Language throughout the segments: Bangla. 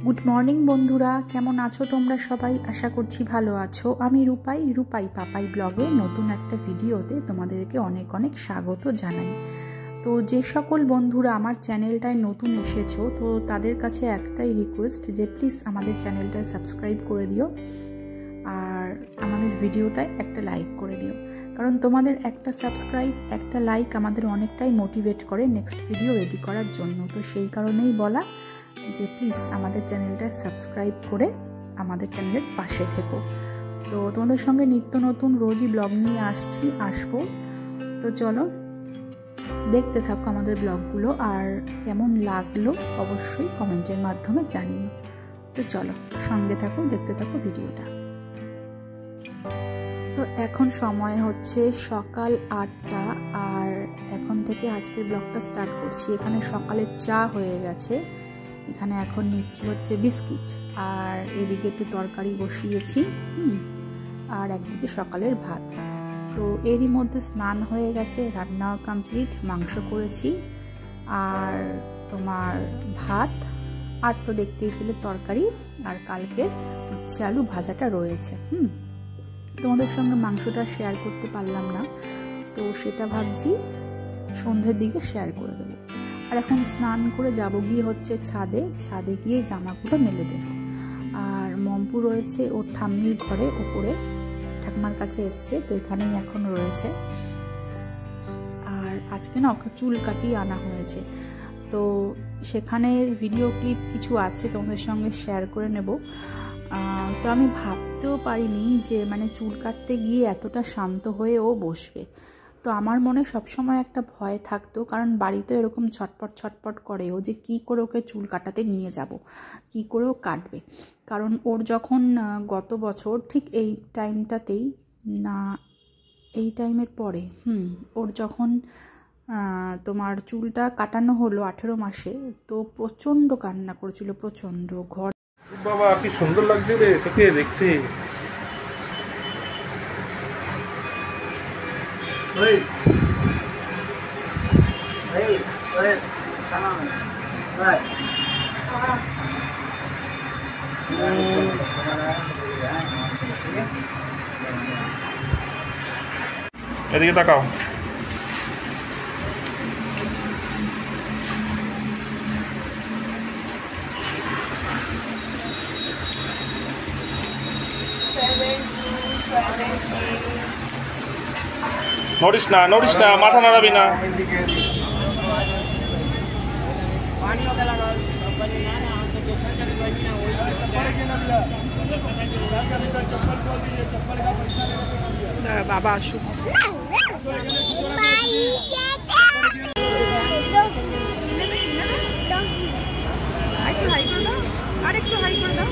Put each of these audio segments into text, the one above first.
গুড মর্নিং বন্ধুরা, কেমন আছো তোমরা সবাই? আশা করছি ভালো আছো। আমি রূপাই পাপাই ব্লগে নতুন একটা ভিডিওতে তোমাদেরকে অনেক অনেক স্বাগত জানাই। তো যে সকল বন্ধুরা আমার চ্যানেলটায় নতুন এসেছো, তো তাদের কাছে একটাই রিকোয়েস্ট যে প্লিজ আমাদের চ্যানেলটা সাবস্ক্রাইব করে দিও আর আমাদের ভিডিওটায় একটা লাইক করে দিও, কারণ তোমাদের একটা সাবস্ক্রাইব একটা লাইক আমাদের অনেকটাই মোটিভেট করে নেক্সট ভিডিও রেডি করার জন্য। তো সেই কারণেই বলা যে প্লিজ আমাদের চ্যানেলটা সাবস্ক্রাইব করে আমাদের চ্যানেলের পাশে থেকো। তো তোমাদের সঙ্গে নিত্য নতুন রোজই ব্লগ নিয়ে আসবো। তো চলো দেখতে থাকো আমাদের ব্লগগুলো, আর কেমন লাগলো অবশ্যই কমেন্টের মাধ্যমে জানিও। তো চলো সঙ্গে থাকো, দেখতে থাকো ভিডিওটা। তো এখন সময় হচ্ছে সকাল 8টা, আর এখন থেকে আজকের ব্লগটা স্টার্ট করছি। এখানে সকালের চা হয়ে গেছে, এখানে এখন নিচ্ছি হচ্ছে বিস্কিট, আর এদিকে একটু তরকারি বসিয়েছি আর একদিকে সকালের ভাত। তো এরই মধ্যে স্নান হয়ে গেছে, রান্না কমপ্লিট, মাংস করেছি আর তোমার ভাত, আর তো দেখতেই পেলে তরকারি, আর কালকের উচ্ছে আলু ভাজাটা রয়েছে। তোমাদের সঙ্গে মাংসটা শেয়ার করতে পারলাম না, তো সেটা ভাবছি সন্ধ্যের দিকে শেয়ার করে দেবো। আর এখন স্নান করে যাব গিয়ে হচ্ছে ছাদে গিয়ে জামাগুলো মেলে দেব। আর মম্পু রয়েছে ওর ঠাম্মির ঘরে ওপরে, ঠাকুমার কাছে এসছে, তো এখানেই এখন রয়েছে। আর আজকে না ওকে চুল কাটিয়ে আনা হয়েছে, তো সেখানের ভিডিও ক্লিপ কিছু আছে তোমাদের সঙ্গে শেয়ার করে নেব। তো আমি ভাবতেও পারিনি যে মানে চুল কাটতে গিয়ে এতটা শান্ত হয়ে ও বসবে। তো আমার মনে সবসময় একটা ভয় থাকতো, কারণ বাড়িতে এরকম ছটপট করে ও, যে কী করে ওকে চুল কাটাতে নিয়ে যাব, কী করে ও কাটবে। কারণ ওর যখন গত বছর ঠিক এই টাইমটাতেই না, এই টাইমের পরে ওর যখন তোমার চুলটা কাটানো হলো 18 মাসে, তো প্রচণ্ড কান্না করেছিল, প্রচণ্ড। ঘর বাবা কি সুন্দর লাগছে রে তোকে দেখতে। এদিকে তাকাও। নড়িস না, মাথা নাড়াবি না। বাবা আসুক। আরেকটু হাই করে দাও।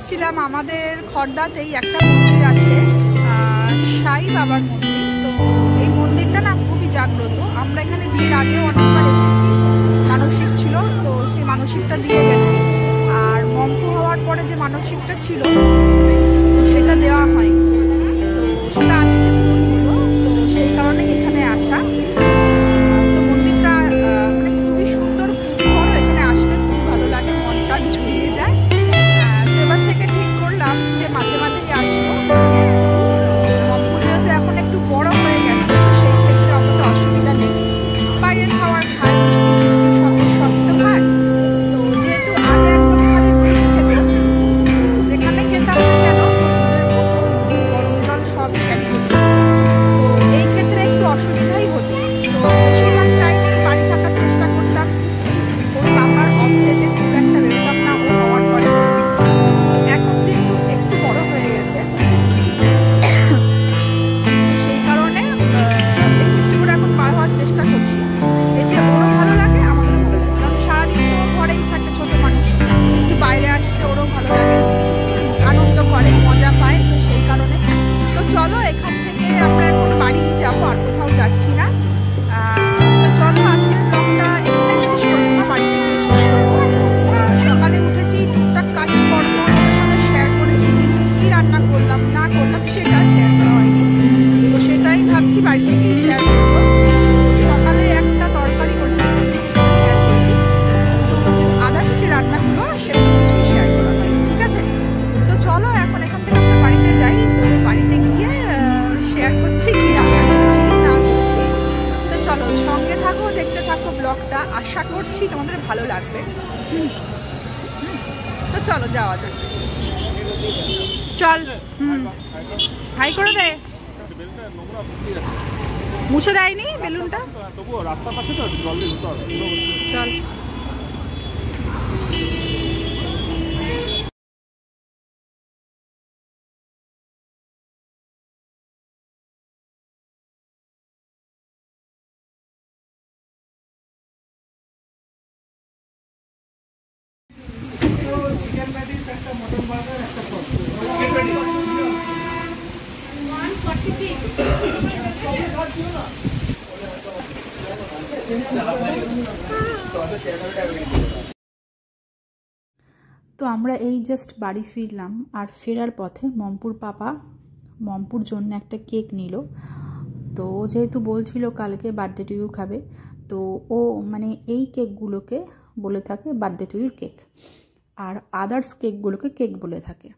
এসেছিলাম আমাদের খড়দাতেই একটা মন্দির আছে, সাই বাবার মন্দির। তো এই মন্দিরটা না খুবই জাগ্রত। আমরা এখানে বিয়ের আগেও অনেকবার এসেছি, মানসিক ছিল, তো সেই মানসিকটা দিয়ে গেছি। আর মম্পু হওয়ার পরে যে মানসিকটা ছিল তো সেটা দেওয়া হয়, তো সেটা আজকে পূরণ হলো। তো সেই কারণেই এখানে আসা। তো মন্দিরটা মানে খুবই সুন্দর, খুবই বড়। এখানে আসলে খুব ভালো লাগে, মনটা ঝুলিয়ে যায়। তো এবার থেকে ঠিক করলাম যে মাঝে মাঝেই আসবো। মম্পু যেহেতু এখন একটু বড় হয়ে গেছে, তো সেই ক্ষেত্রে অতটা অসুবিধা নেই। বাইরের খাবার খায়, মিষ্টি টিষ্টি সবই তো খায়। তো যেহেতু আগে একদম খালি দুধ খেত, যেখানেই যেতাম না কেন দুধের বোতল, গরম জল সবই ক্যারি করত। তো এই ক্ষেত্রে একটু অসুবিধাই হতো। তো বেশিরভাগ টাইমে বাড়ি থাকার চেষ্টা করতাম। ওর বাবার অফ ডেতে খুব একটা বেরোতাম না ও হওয়ার পরে। এখন যেহেতু একটু বড় হয়ে গেছে, সেই কারণে একটু একটু করে এখন বার হওয়ার চেষ্টা করছি। এতে ওরও ভালো লাগে, আমাদেরও ভালো লাগে। কারণ সারাদিন তো ঘরেই থাকে ছোট মানুষ, একটু বাইরে আসলে ওরও ভালো লাগে, আনন্দ করে, মজা পায়। তো সেই কারণে তো চলো এখান থেকে আমরা এখন বাড়ি যাবো, আর কোথাও যাচ্ছি না। তো চলো আজকের ব্লগটা এখানে শেষ করবো না, বাড়িতে গিয়ে শেষ করবো। সকালে উঠেছি, টুকটাক কাজকর্ম ওদের সঙ্গে শেয়ার করেছি, কিন্তু কী রান্না করলাম না করলাম সেটা শেয়ার করা হয়নি। তো সেটাই ভাবছি বাড়িতে গিয়ে শেয়ার করবো। সকালে একটা তরকারি করলাম, সেটা শেয়ার করছি, কিন্তু আদার্স যে রান্নাগুলো সেগুলো কিছুই শেয়ার করা হয়নি। ঠিক আছে, তো চলো এখন এখান থেকে আমরা বাড়িতে যাই। তো বাড়িতে গিয়ে শেয়ার করছি কি রান্না করেছি না করেছি। তো চলো সঙ্গে থাকো, দেখতে থাকো ব্লগটা, আশা করছি তোমাদের ভালো লাগবে। তো চলো যাওয়া যাক, চল। হাই করে দে। মুছে দেয়নি বেলুনটা, তবুও রাস্তার পাশে তো জল দিয়ে ধুতে হবে। চল। তো আমরা এই জাস্ট বাড়ি ফিরলাম, আর ফেরার পথে মম্পুর পাপা মম্পুর জন্য একটা কেক নিল। তো যেহেতু বলছিল কালকে বার্থডে টু ইউ খাবে, তো ও মানে এই কেকগুলোকে বলে থাকে বার্থডে টু ইউর কেক, আর আদার্স কেকগুলোকে কেক বলে থাকে।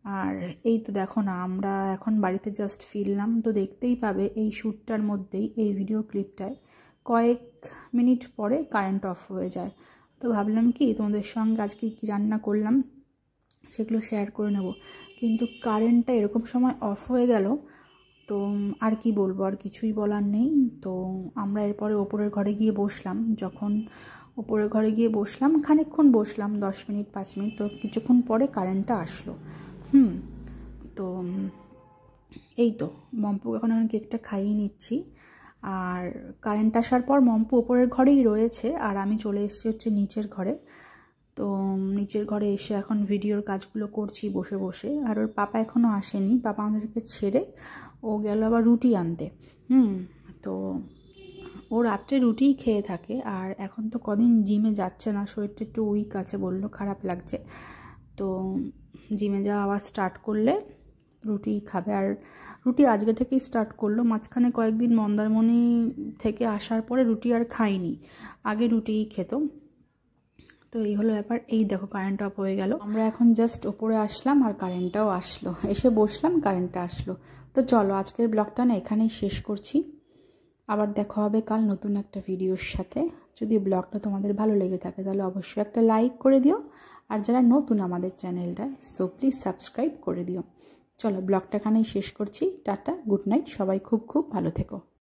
আর এই তো দেখো না, আমরা এখন বাড়িতে জাস্ট ফিরলাম। তো দেখতেই পাবে এই শ্যুটটার মধ্যেই, এই ভিডিও ক্লিপটায় কয়েক মিনিট পরে কারেন্ট অফ হয়ে যায়। তো ভাবলাম কি তোমাদের সঙ্গে আজকে কী রান্না করলাম সেগুলো শেয়ার করে নেব, কিন্তু কারেন্টটা এরকম সময় অফ হয়ে গেল। তো আর কি বলবো, আর কিছুই বলার নেই। তো আমরা এরপরে ওপরের ঘরে গিয়ে বসলাম। যখন ওপরের ঘরে গিয়ে বসলাম, খানিকক্ষণ বসলাম, 10 মিনিট 5 মিনিট। তো কিছুক্ষণ পরে কারেন্টটা আসলো। তো এই তো মম্পু এখন কেকটা খাইয়ে নিচ্ছি। আর কারেন্ট আসার পর মম্পু ওপরের ঘরেই রয়েছে, আর আমি চলে এসেছি হচ্ছে নিচের ঘরে। তো নিচের ঘরে এসে এখন ভিডিওর কাজগুলো করছি বসে বসে। আর ওর পাপা এখনও আসেনি, পাপা আমাদেরকে ছেড়ে ও গেল আবার রুটি আনতে। তো ও রাত্রে রুটিই খেয়ে থাকে। আর এখন তো কদিন জিমে যাচ্ছে না, শরীরটা একটু উইক আছে, বললো খারাপ লাগছে। তো জিমে যাওয়া আবার স্টার্ট করলে রুটি খাবে। আর রুটি আজকে থেকেই স্টার্ট করলো, মাঝখানে কয়েকদিন মন্দারমণি থেকে আসার পরে রুটি আর খাইনি, আগে রুটিই খেত। তো এই হলো ব্যাপার। এই দেখো কারেন্ট অফ হয়ে গেল। আমরা এখন জাস্ট ওপরে আসলাম আর কারেন্টটাও আসলো, এসে বসলাম, কারেন্টটা আসলো। তো চলো আজকের ব্লগটা না এখানেই শেষ করছি। আবার দেখা হবে কাল নতুন একটা ভিডিওর সাথে। যদি ব্লগটা তোমাদের ভালো লেগে থাকে তাহলে অবশ্যই একটা লাইক করে দিও, আর যারা নতুন আমাদের চ্যানেলটায় সো প্লিজ সাবস্ক্রাইব করে দিও। চলো ব্লগটা এখানেই শেষ করছি। টাটা, গুড নাইট, সবাই খুব খুব ভালো থেকো।